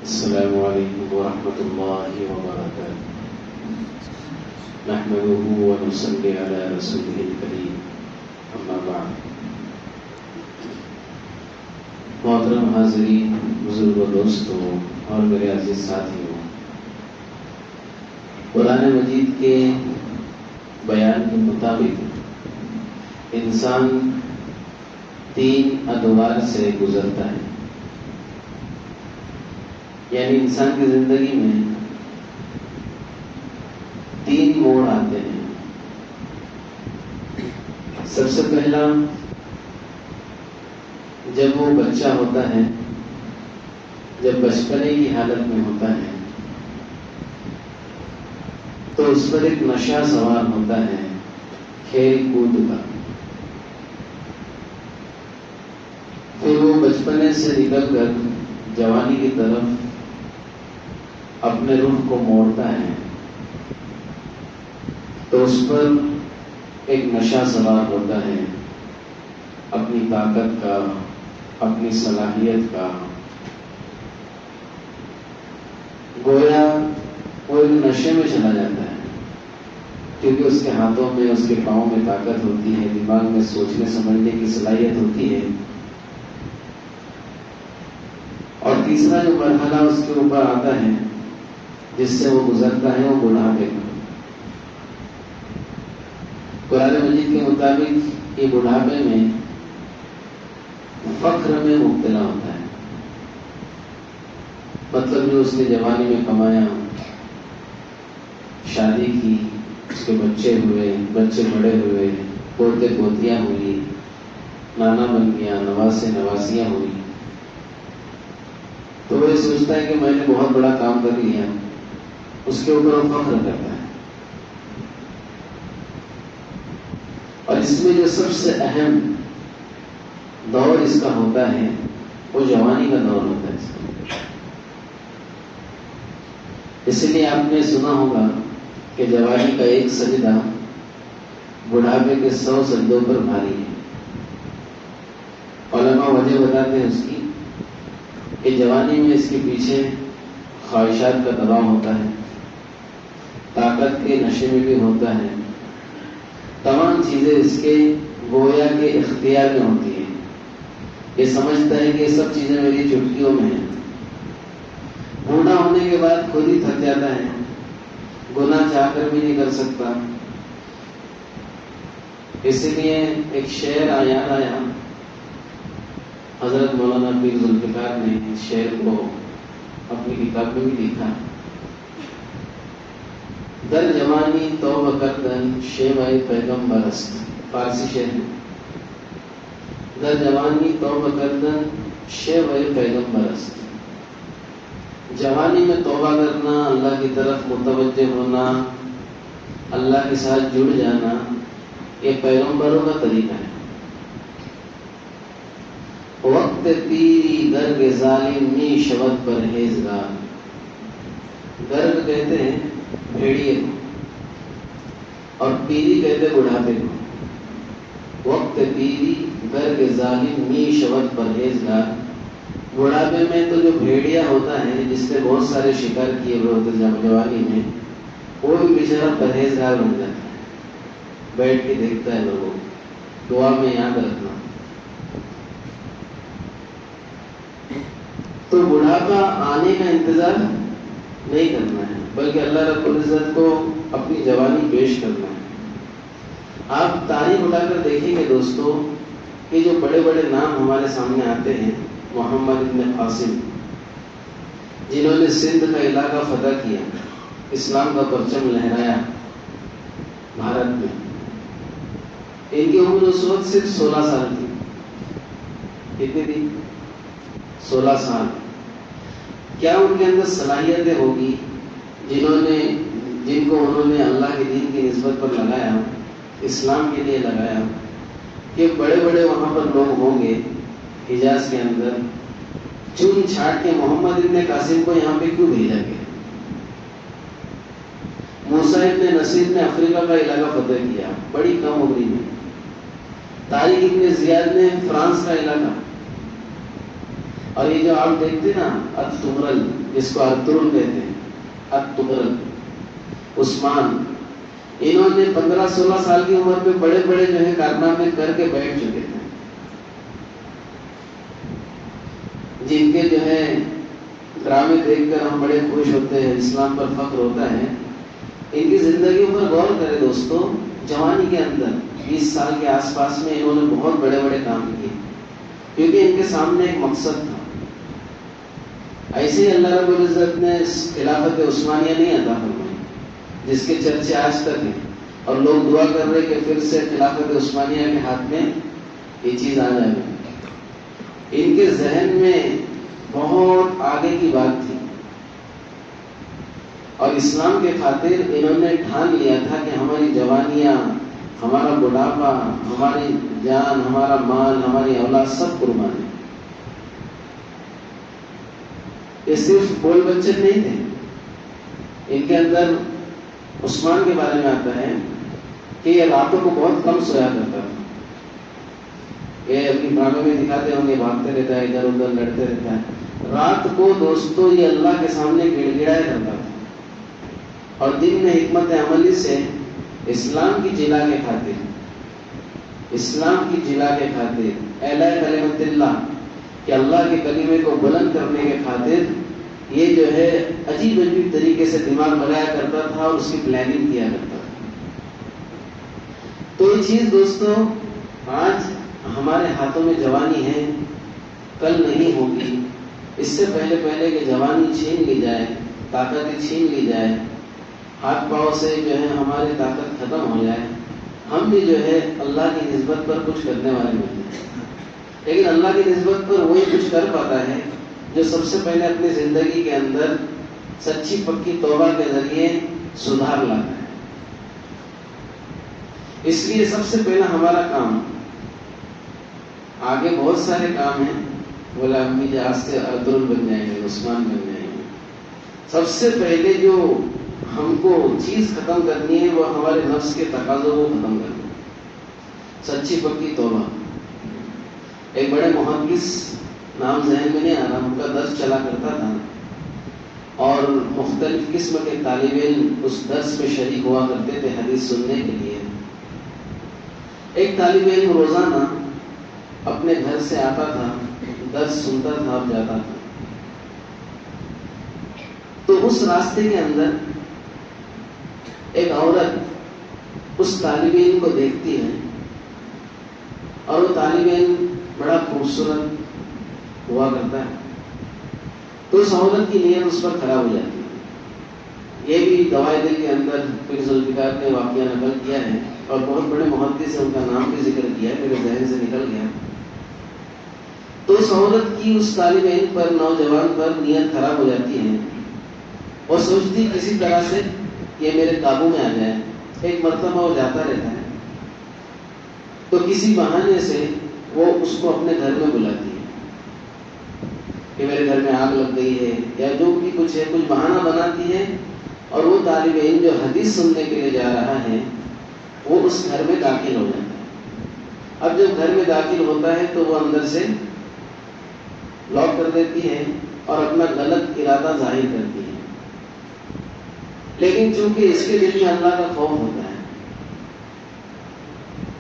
السلام علیکم ورحمۃ اللہ وبرکاتہ نحمده ونصلی علی رسوله الکریم اما بعد محترم حاضرین، بزرگ و دوستوں اور میرے عزیز ساتھیوں، قرآن مجید کے بیان کے مطابق انسان 3 ادوار سے گزرتا ہے، یعنی انسان کی زندگی میں 3 موڑ آتے ہیں۔ سب سے پہلا جب وہ بچہ ہوتا ہے، جب بچپنے کی حالت میں ہوتا ہے تو اس پر ایک نشہ سوار ہوتا ہے کھیل کود کا۔ پھر وہ بچپنے سے نکل کر جوانی کی طرف اپنے رخ کو موڑتا ہے تو اس پر ایک نشہ سوار ہوتا ہے اپنی طاقت کا، اپنی صلاحیت کا۔ گویا وہ ایک نشے میں چلا جاتا ہے، کیونکہ اس کے ہاتھوں میں، اس کے پاؤں میں طاقت ہوتی ہے، دماغ میں سوچنے سمجھنے کی صلاحیت ہوتی ہے۔ اور تیسرا جو مرحلہ اس کے اوپر آتا ہے، جس سے وہ گزرتا ہے، وہ بڑھاپے کا۔ قرآن مجید کے مطابق یہ بڑھاپے میں فخر میں مبتلا ہوتا ہے، مطلب جو اس نے جوانی میں کمایا، شادی کی، اس کے بچے ہوئے، بچے بڑے ہوئے، پوتے پوتیاں ہوئی، نانا بن گیا، نواسے نواسیاں ہوئی، تو وہ یہ سوچتا ہے کہ میں نے بہت بڑا کام کر لیا، اس کے اوپر وہ فخر کرتا ہے۔ اور اس میں جو سب سے اہم دور اس کا ہوتا ہے وہ جوانی کا دور ہوتا ہے۔ اس لیے آپ نے سنا ہوگا کہ جوانی کا ایک سجدہ بڑھاپے کے 100 سجدوں پر بھاری ہے۔ علماء وجہ بتاتے ہیں اس کی کہ جوانی میں اس کے پیچھے خواہشات کا دباؤ ہوتا ہے، طاقت کے نشے میں بھی ہوتا ہے، تمام چیزیں اس کے گویا کے اختیار میں ہوتی ہیں۔ یہ سمجھتا ہے کہ یہ سب چیزیں میری چٹکیوں میں ہیں۔ بوڑھا ہونے کے بعد خود ہی تھک جاتا ہے، گناہ چاہ کر بھی نہیں کر سکتا۔ اسی لیے ایک شعر یاد آیا، حضرت مولانا پیر ذوالفقار نے اس شعر کو اپنی کتاب میں بھی لکھا۔ در جوانی توبہ کردن شیوہ پیغمبر است، فارسی شعر ہے۔ در جوانی توبہ کردن شیوہ پیغمبر است، جوانی میں توبہ کرنا، اللہ کی طرف متوجہ ہونا، اللہ کے ساتھ جڑ جانا، یہ پیغمبروں کا طریقہ ہے۔ وقت پیری گرگ ظالم می شود پرہیزگار، گرگ کہتے ہیں بھیڑیے کو، اور پیری کہتے ہیں بڑھاپے کو۔ وقت پیری گرگ ظالم می شود پرہیزگار، بڑھاپے میں تو جو بھیڑیا ہوتا ہے، جس نے بہت سارے شکار کیے ہوئے ہوتے جوانی میں، وہ بھی بیچارہ پرہیزگار بن جاتا ہے، بیٹھ کے دیکھتا ہے لوگوں کو۔ دعا میں یاد رکھنا، تو بڑھاپا آنے کا انتظار نہیں کرنا ہے، بلکہ اللہ رب العزت کو اپنی جوانی پیش کرنا ہے۔ آپ تاریخ اٹھا کر دیکھیں گے دوستو، کہ جو بڑے بڑے نام ہمارے سامنے آتے ہیں، محمد بن قاسم، جنہوں نے سندھ کا علاقہ فتح کیا، اسلام کا پرچم لہرایا بھارت میں، ان کی عمر اس وقت صرف 16 سال تھی۔ کتنی تھی؟ 16 سال۔ کیا ان کے اندر صلاحیتیں ہوگی جن کو انہوں نے اللہ کے دین کی نسبت پر لگایا، اسلام کے لیے لگایا، کہ بڑے بڑے وہاں پر لوگ ہوں گے حجاز کے اندر، چن چھاٹ کے محمد ابن قاسم کو یہاں پہ کیوں بھیجا گیا؟ موسیٰ ابن نصیر نے افریقہ کا علاقہ فتح کیا بڑی کم عمری میں، طارق ابن زیاد نے فرانس کا علاقہ، اور یہ جو آپ دیکھتے نا اتغرل، جس کو ارطغرل کہتے ہیں، اتغرل عثمان، انہوں نے 15-16 سال کی عمر میں بڑے بڑے جو ہے کارنامے کر کے بیٹھ چکے تھے، جن کے جو ہے ڈرامے دیکھ کر ہم بڑے خوش ہوتے ہیں، اسلام پر فخر ہوتا ہے۔ ان کی زندگیوں پر غور کریں دوستو، جوانی کے اندر 20 سال کے آس پاس میں انہوں نے بہت بڑے بڑے کام کیے، کیونکہ ان کے سامنے ایک مقصد تھا۔ ایسے ہی اللہ رب العزت نے خلافت عثمانیہ نہیں عطا فرمائی، جس کے چرچے آج تک ہیں، اور لوگ دعا کر رہے کہ پھر سے خلافت عثمانیہ کے ہاتھ میں یہ چیز آ جائے۔ ان کے ذہن میں بہت آگے کی بات تھی، اور اسلام کے خاطر انہوں نے ٹھان لیا تھا کہ ہماری جوانیاں، ہمارا بڑھاپا، ہماری جان، ہمارا مال، ہماری اولاد سب قربان ہے۔ یہ صرف بول بچے نہیں تھے، ان کے اندر عثمان کے بارے میں آتا ہے کہ یہ راتوں کو بہت کم سویا کرتا تھا۔ یہ اپنی ڈرامے میں دکھاتے ہوں گے، بھاگتے رہتا ہے، ادھر ادھر لڑتے رہتا ہے، رات کو دوستوں یہ اللہ کے سامنے گڑ گڑایا کرتا تھا، اور دن میں حکمت عملی سے اسلام کی جلا کے خاطر، اسلام کی جلا کے خاطر، اعلاء کلمت اللہ، کہ اللہ کے کلمے کو بلند کرنے کے خاطر یہ جو ہے عجیب عجیب طریقے سے دماغ لگایا کرتا تھا اور اس کی پلاننگ کیا کرتا تھا۔ تو یہ چیز دوستو آج ہمارے ہاتھوں میں جوانی ہے، کل نہیں ہوگی۔ اس سے پہلے کہ جوانی چھین لی جائے، طاقت چھین لی جائے، ہاتھ پاؤں سے جو ہے ہماری طاقت ختم ہو جائے، ہم بھی جو ہے اللہ کی نسبت پر کچھ کرنے والے نہیں ہیں۔ لیکن اللہ کی نسبت پر وہی کچھ کر پاتا ہے جو سب سے پہلے اپنی زندگی کے اندر سچی پکی توبہ کے ذریعے سدھار لاتا ہے۔ اس لیے سب سے پہلا ہمارا کام، آگے بہت سارے کام ہیں، بولا ہم بھی جہاز سے ارطغرل بن جائیں گے، عثمان بن جائیں گے، سب سے پہلے جو ہم کو چیز ختم کرنی ہے وہ ہمارے نفس کے تقاضوں کو ختم کرنا ہے، سچی پکی توبہ۔ ایک بڑے محدث، نام ذہن میں نہیں آ رہا، ان کا درس چلا کرتا تھا، اور مختلف قسم کے طالب علم اس درس میں شریک ہوا کرتے تھے حدیث سننے کے لیے۔ ایک طالب علم روزانہ اپنے گھر سے آتا تھا، درس سنتا تھا اور جاتا تھا، تو اس راستے کے اندر ایک عورت اس طالب علم کو دیکھتی ہے، اور وہ طالب علم بڑا خوبصورت ہوا کرتا ہے، تو اس عورت کی نیت اس پر خراب ہو جاتی ہے۔ یہ بھی دوائی دل کے اندر پھر ذوالفقار نے واقعہ نقل کیا ہے، اور بہت بڑے محدث سے ان کا نام بھی ذکر کیا ہے، میرے ذہن سے نکل گیا۔ تو اس عورت کی اس طالب علم پر، نوجوان پر نیت خراب ہو جاتی ہے، اور سوچتی کسی طرح سے یہ میرے قابو میں آ جائے۔ ایک مرتبہ وہ جاتا رہتا ہے، تو کسی بہانے سے وہ اس کو اپنے گھر میں بلاتی ہے کہ میرے گھر میں آگ لگ گئی ہے، یا جو بھی کچھ ہے، کچھ بہانہ بناتی ہے، اور وہ طالب علم جو حدیث سننے کے لیے جا رہا ہے وہ اس گھر میں داخل ہو جاتا ہے۔ اب جب گھر میں داخل ہوتا ہے تو وہ اندر سے لاک کر دیتی ہے اور اپنا غلط ارادہ ظاہر کرتی ہے، لیکن چونکہ اس کے دل میں اللہ کا خوف ہوتا ہے،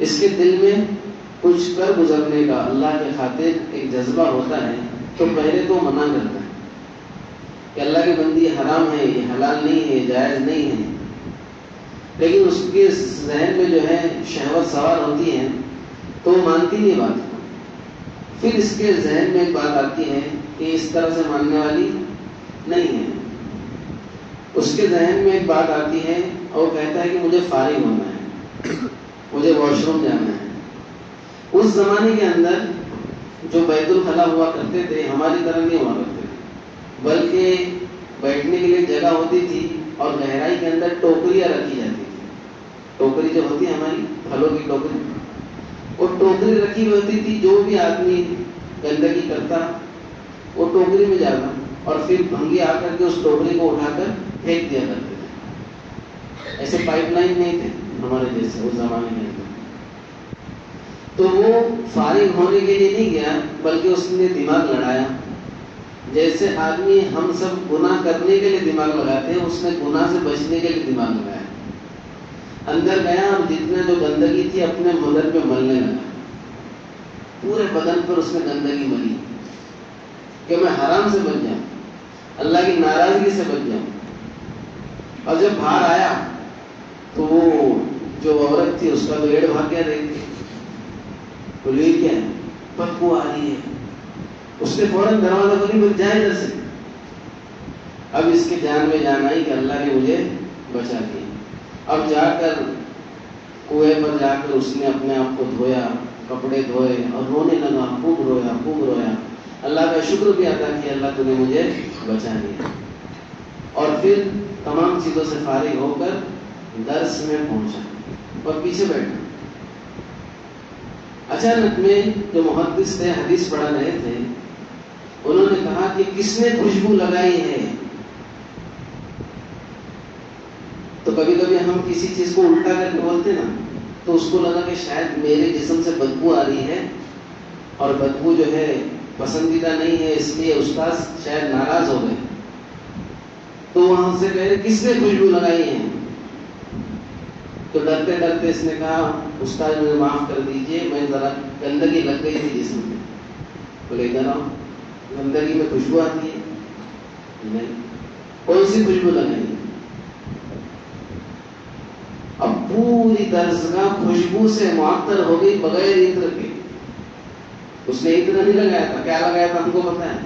اس کے دل میں کچھ کر گزرنے کا اللہ کے خاطر ایک جذبہ ہوتا ہے، تو پہلے تو منع کرتا ہے کہ اللہ کی بندی حرام ہے، یہ حلال نہیں ہے، جائز نہیں ہے، لیکن اس کے ذہن میں جو ہے شہوت سوار ہوتی ہے، تو وہ مانتی نہیں بات کو۔ پھر اس کے ذہن میں ایک بات آتی ہے کہ اس طرح سے ماننے والی نہیں ہے، اس کے ذہن میں ایک بات آتی ہے اور وہ کہتا ہے کہ مجھے فارغ ہونا ہے، مجھے واش روم جانا ہے۔ اس زمانے کے اندر جو بیت الخلا ہوا کرتے تھے ہماری طرح نہیں ہوا کرتے تھے، بلکہ بیٹھنے کے لیے جگہ ہوتی تھی اور گہرائی کے اندر ٹوکریاں رکھی جاتی تھی۔ ٹوکری جو ہوتی ہے ہماری پھلوں کی ٹوکری، وہ ٹوکری رکھی ہوتی تھی، جو بھی آدمی گندگی کرتا وہ ٹوکری میں جاتا اور پھر بھنگی آ کر کے اس ٹوکری کو اٹھا کر پھینک دیا کرتے تھے۔ ایسے پائپ لائن نہیں تھے ہمارے جیسے اس زمانے میں، تو وہ فارغ ہونے کے لیے نہیں گیا، بلکہ اس نے دماغ لڑایا جیسے آدمی ہم سب گناہ کرنے کے لیے دماغ لگاتے ہیں، اس نے گناہ سے بچنے کے لیے دماغ لگایا. اندر گیا اور جتنا جو گندگی تھی اپنے بدن پہ ملنے لگا. پورے بدن پر اس نے گندگی ملی کہ میں حرام سے بچ جاؤں، اللہ کی ناراضگی سے بچ جاؤں. اور جب باہر آیا تو وہ جو عورت تھی اس کا تو ایڑ بھاگ گیا دیکھ کے. بولے یہ کیا ہے؟ بدبو آ رہی ہے. اس نے فوراً دروازہ کھولی، بول جائے ادھر سے. اب اس کی جان میں جان آئی کہ اللہ نے مجھے بچا دیا. اب جا کر کنویں پر جا کر اس نے اپنے آپ کو دھویا، کپڑے دھوئے اور رونے لگا. خوب رویا، خوب رویا. اللہ کا شکر بھی ادا کیا، اللہ تو نے مجھے بچا دیا. اور پھر تمام چیزوں سے فارغ ہو کر درس میں پہنچا اور پیچھے بیٹھا. اچانک میں جو محدث تھے، حدیث پڑھا رہے تھے، انہوں نے کہا کہ کس نے خوشبو لگائی ہے؟ تو کبھی کبھی ہم کسی چیز کو الٹا کر کے بولتے نا، تو اس کو لگا کہ شاید میرے جسم سے بدبو آ رہی ہے اور بدبو جو ہے پسندیدہ نہیں ہے، اس لیے استاد شاید ناراض ہو گئے. تو وہاں سے کہے کس نے خوشبو لگائی ہے؟ تو ڈرتے ڈرتے اس نے کہا استاد مجھے معاف کر دیجئے، میں ذرا گندگی لگ گئی تھی جسم میں. بولے ادھر آؤ، گندگی میں خوشبو آتی ہے؟ نہیں. کون سی خوشبو لگائی؟ اب پوری درسگاہ خوشبو سے معطر ہو گئی بغیر عطر کے. اس نے عطر نہیں لگایا تھا، کیا لگایا تھا ہم کو پتا ہے،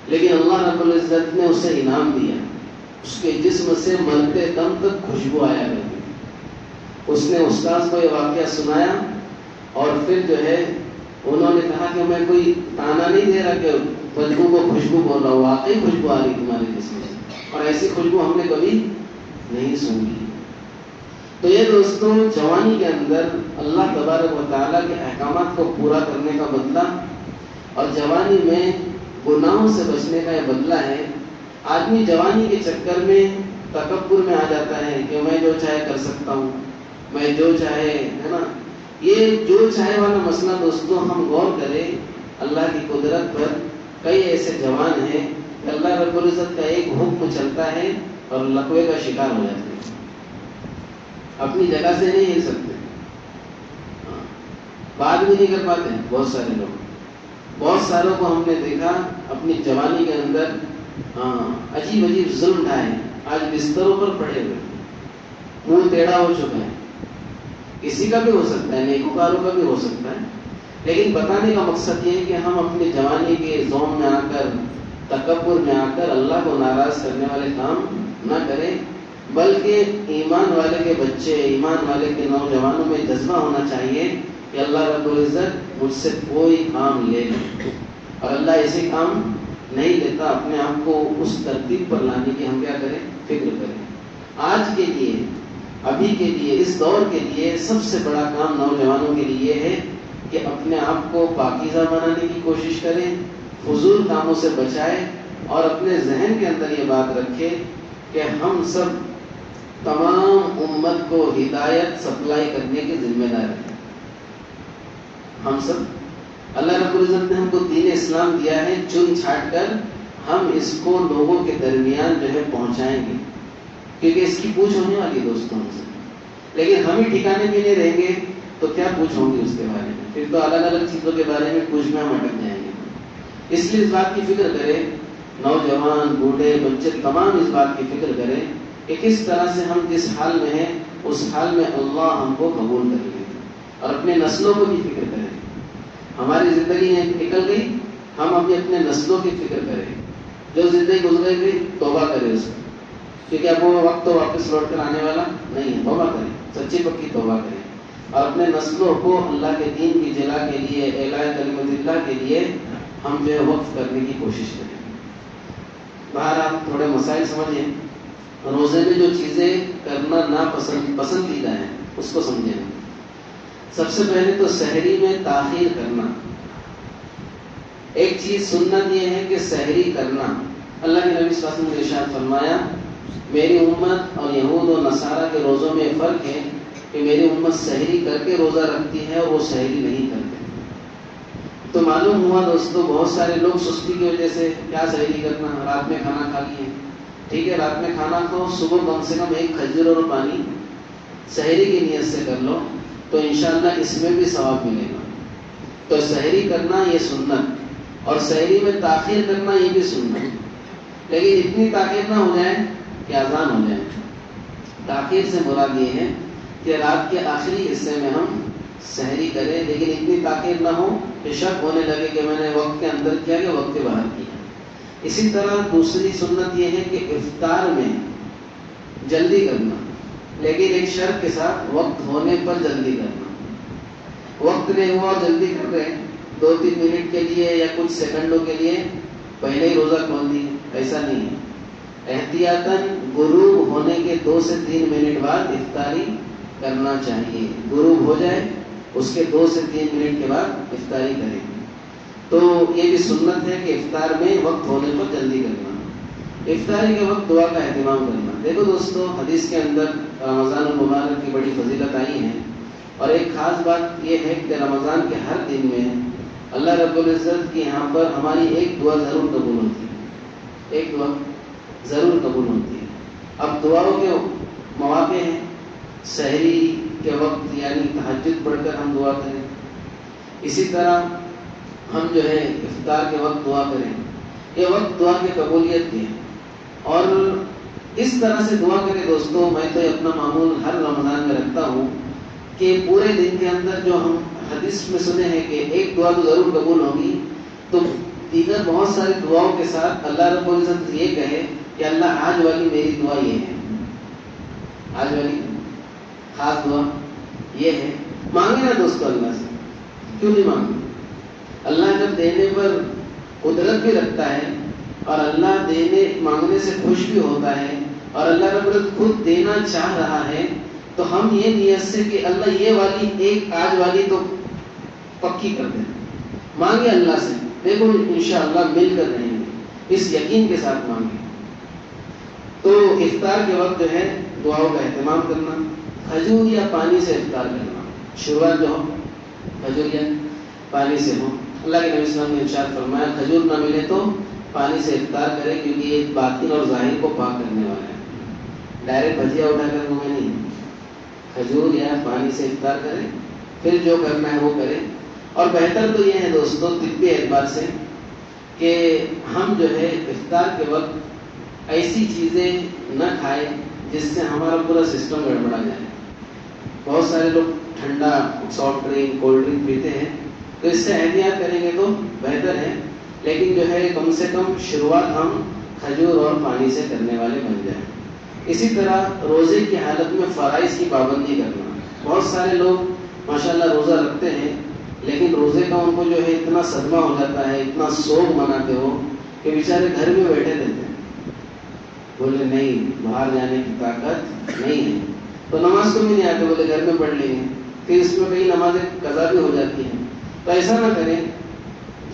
لیکن اللہ رب العزت نے اسے انعام دیا. اس کے جسم سے مرتے دم تک خوشبو آیا کرتی. اس نے استاد کو یہ واقعہ سنایا اور پھر جو ہے انہوں نے کہا کہ میں کوئی تانا نہیں دے رہا کہ بدبو کو خوشبو بول رہا ہوں، واقعی خوشبو آ رہی تمہارے جسم سے، اور ایسی خوشبو ہم نے کبھی نہیں سنی. تو یہ دوستوں، جوانی کے اندر اللہ تبارک و تعالیٰ کے احکامات کو پورا کرنے کا بدلہ اور جوانی میں گناہوں سے بچنے کا یہ بدلہ ہے. آدمی جوانی کے چکر میں تکبر میں آ جاتا ہے کہ میں جو چاہے کر سکتا ہوں، میں جو چاہے، ہے نا. یہ جو چاہے والا مسئلہ دوستوں ہم غور کریں اللہ کی قدرت پر. کئی ایسے جوان ہیں کہ اللہ رب العزت کا ایک حکم چلتا ہے اور لقوے کا شکار ہو جاتے ہیں، اپنی جگہ سے نہیں ہل سکتے، بات بھی نہیں کر پاتے ہیں. بہت سارے لوگ، بہت ساروں کو ہم نے دیکھا اپنی جوانی کے اندر عجیب عجیب ظلم ڈھائے، آج بستروں پر پڑے ہوئے، منہ ٹیڑھا ہو چکا ہے. کسی کا بھی ہو سکتا ہے، نیکوکاروں کا بھی ہو سکتا ہے. لیکن بتانے کا مقصد یہ ہے کہ ہم اپنی جوانی کے زوم میں آ کر، تکبر میں آ کر اللہ کو ناراض کرنے والے کام نہ کریں، بلکہ ایمان والے کے بچے، ایمان والے کے نوجوانوں میں جذبہ ہونا چاہیے کہ اللہ رب العزت مجھ سے کوئی کام لے لے، اور اللہ ایسے کام نہیں لیتا. اپنے آپ کو اس ترتیب پر لانے کی ہم کیا کریں؟ فکر کریں. آج کے لیے، ابھی کے لیے، اس دور کے لیے سب سے بڑا کام نوجوانوں کے لیے ہے کہ اپنے آپ کو پاکیزہ بنانے کی کوشش کریں، فضول کاموں سے بچائیں، اور اپنے ذہن کے اندر یہ بات رکھے کہ ہم سب تمام امت کو ہدایت سپلائی کرنے کے ذمہ دار ہیں. ہم سب، اللہ رب العزت نے ہم کو دین اسلام دیا ہے، چن چھانٹ کر ہم اس کو لوگوں کے درمیان جو ہے پہنچائیں گے، کیونکہ اس کی پوچھ ہونے والی دوستوں سے. لیکن ہم ہی ٹھکانے میں نہیں رہیں گے تو کیا پوچھ ہوں گی اس کے بارے میں؟ پھر تو الگ الگ چیزوں کے بارے میں پوچھ میں ہم اٹک جائیں گے. اس لیے اس بات کی فکر کریں، نوجوان، بوڑھے، بچے، تمام اس بات کی فکر کریں کہ کس طرح سے ہم جس حال میں ہیں اس حال میں اللہ ہم کو قبول کر لے، اور اپنے نسلوں کو بھی فکر کریں. ہماری زندگی نکل گئی، ہم اپنے نسلوں کی فکر کریں. جو زندگی گزر گئی توبہ کریں اس کو، کیونکہ اب وہ وقت تو واپس لوٹ کر آنے والا نہیں ہے. توبہ کریں، سچی پکی توبہ کریں، اور اپنے نسلوں کو اللہ کے دین کی جلا کے لیے، اعلاء کلمت اللہ کے لیے ہم جو ہے وقف کرنے کی کوشش کریں. باہر آپ تھوڑے مسائل سمجھیں. روزے میں جو چیزیں کرنا پسندیدہ ہیں اس کو سمجھیں. سب سے پہلے تو سحری میں تاخیر کرنا. ایک چیز سنت یہ ہے کہ سحری کرنا. اللہ کے نبی صلی اللہ علیہ وسلم نے ارشاد فرمایا، میری امت اور یہود و نصارہ کے روزوں میں فرق ہے کہ میری امت سحری کر کے روزہ رکھتی ہے اور وہ سحری نہیں کرتے. تو معلوم ہوا دوستوں بہت سارے لوگ سستی کی وجہ سے کیا سحری کرنا، رات میں کھانا کھا لیے، ٹھیک ہے رات میں کھانا تو صبح کم سے کم ایک کھجور اور پانی سحری کی نیت سے کر لو تو انشاءاللہ اس میں بھی ثواب ملے گا۔ تو سحری کرنا یہ سنت، اور سحری میں تاخیر کرنا یہ بھی سنت، لیکن اتنی تاخیر نہ ہو جائے کہ اذان ہو جائے۔ تاخیر سے مراد یہ ہے کہ رات کے آخری حصے میں ہم سحری کریں، لیکن اتنی تاخیر نہ ہو کہ شک ہونے لگے کہ میں نے وقت کے اندر کیا کہ وقت کے باہر کیا۔ اسی طرح دوسری سنت یہ ہے کہ افطار میں جلدی کرنا، لیکن ایک شرط کے ساتھ وقت ہونے پر جلدی کرنا۔ وقت نہیں ہوا جلدی کر رہے 2-3 منٹ کے لیے یا کچھ سیکنڈوں کے لیے پہلے ہی روزہ کھول دی، ایسا نہیں ہے۔ احتیاطاً غروب ہونے کے 2 سے 3 منٹ بعد افطاری کرنا چاہیے۔ غروب ہو جائے اس کے 2 سے 3 منٹ کے بعد افطاری کریں۔ تو یہ بھی سنت ہے کہ افطار میں وقت ہونے پر جلدی کرنا، افطاری کے وقت دعا کا اہتمام کرنا۔ دیکھو دوستو حدیث کے اندر رمضان المبارک کی بڑی فضیلت آئی ہے، اور ایک خاص بات یہ ہے کہ رمضان کے ہر دن میں اللہ رب العزت کے یہاں پر ہماری ایک دعا ضرور قبول ہوتی ہے، ایک دعا ضرور قبول ہوتی ہے۔ اب دعاؤں کے مواقع ہیں، سحری کے وقت یعنی تہجد پڑھ کر ہم دعا کریں، اسی طرح ہم جو ہے افطار کے وقت دعا کریں، یہ وقت دعا کی قبولیت کی ہے۔ اور اس طرح سے دعا کریں دوستو، میں تو اپنا معمول ہر رمضان میں رکھتا ہوں کہ پورے دن کے اندر جو ہم حدیث میں سنے ہیں کہ ایک دعا تو ضرور قبول ہوگی، تو دیگر بہت ساری دعاؤں کے ساتھ اللہ رب العزت یہ کہے کہ اللہ آج والی میری دعا یہ ہے، آج والی خاص دعا یہ ہے۔ مانگے نا دوستو اللہ سے، کیوں نہیں مانگے؟ اللہ جب دینے پر قدرت بھی رکھتا ہے، اور اللہ دینے مانگنے سے خوش بھی ہوتا ہے، اور اللہ رب العزت خود دینا چاہ رہا ہے، تو ہم یہ نیت سے کہ اللہ یہ والی ایک آج والی تو پکی کر دیں، مانگے اللہ سے، دیکھو انشاءاللہ مل کر رہیں گے، اس یقین کے ساتھ مانگے۔ تو افطار کے وقت جو ہے دعاؤں کا اہتمام کرنا، کھجور یا پانی سے افطار کرنا، شروعات جو ہو کھجور یا پانی سے ہو۔ اللہ کے نبی صلی اللہ علیہ وسلم نے ارشاد فرمایا کھجور نہ ملے تو پانی سے افطار کرے، کیونکہ یہ باطن اور ظاہر کو پاک کرنے والا ہے۔ ڈائریکٹ بھجیا اٹھا کر منہ میں نہیں، کھجور یا پانی سے افطار کرے، پھر جو کرنا ہے وہ کرے۔ اور بہتر تو یہ ہے دوستو طبی اعتبار سے کہ ہم جو ہے افطار کے وقت ایسی چیزیں نہ کھائیں جس سے ہمارا پورا سسٹم گڑبڑا جائے۔ بہت سارے لوگ ٹھنڈا سافٹ ڈرنک کولڈ ڈرنک پیتے ہیں، تو اس سے احتیاط کریں گے تو بہتر ہے، لیکن جو ہے کم سے کم شروعات ہم کھجور اور پانی سے کرنے والے بن جائیں۔ اسی طرح روزے کی حالت میں فرائض کی پابندی کرنا۔ بہت سارے لوگ ماشاءاللہ روزہ رکھتے ہیں، لیکن روزے کا ان کو جو ہے اتنا صدمہ ہو جاتا ہے، اتنا سوگ مناتے ہو کہ بیچارے گھر میں بیٹھے رہتے ہیں، بولے نہیں باہر جانے کی طاقت نہیں ہے، تو نماز کو بھی نہیں آتے، بولے گھر میں پڑھ لیں گے، پھر اس میں کئی نمازیں قضا بھی ہو جاتی ہیں۔ تو ایسا نہ کریں،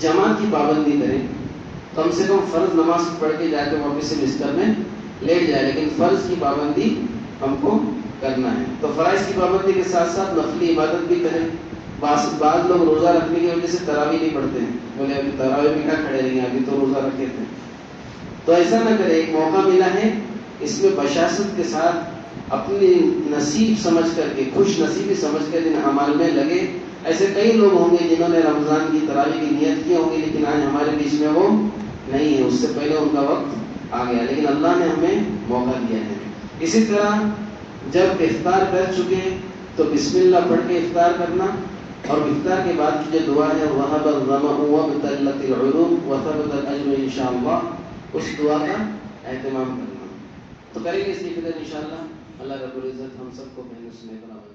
جماعت کی پابندی کریں، کم سے کم فرض نماز پڑھ کے جا کے واپس سے بستر میں لیٹ جائے، لیکن فرض کی پابندی ہم کو کرنا ہے۔ تو فرائض کی پابندی کے ساتھ ساتھ نفلی عبادت بھی کریں۔ بعض لوگ روزہ رکھنے کی وجہ سے تراویح نہیں پڑھتے ہیں، بولے ابھی تراویح میں کیا کھڑے رہیں گے، ابھی تو روزہ رکھے تھے۔ تو ایسا نہ کرے، ایک موقع ملا ہے، اس میں بشاشت کے ساتھ اپنی نصیب سمجھ کر کے، خوش نصیبی سمجھ کر ان اعمال میں لگے۔ ایسے کئی لوگ ہوں گے جنہوں نے رمضان کی تراویح کی نیت کی ہوگی، لیکن آج ہمارے بیچ میں وہ نہیں ہے، اس سے پہلے ان کا وقت آ گیا، لیکن اللہ نے ہمیں موقع دیا ہے۔ اسی طرح جب افطار کر چکے تو بسم اللہ پڑھ کے افطار کرنا، اور افطار کے بعد کی جو دعا ہے وَهَبَ الظَّمَأُ وَابْتَلَّتِ الْعُرُوقُ وَثَبَتَ الْأَجْرُ إِنشَاءَ اس دعا کا اہتمام کرنا۔ تو کریں گے اس کی فکر انشاءاللہ۔ اللہ رب العزت ہم سب کو محنت سے بنائے۔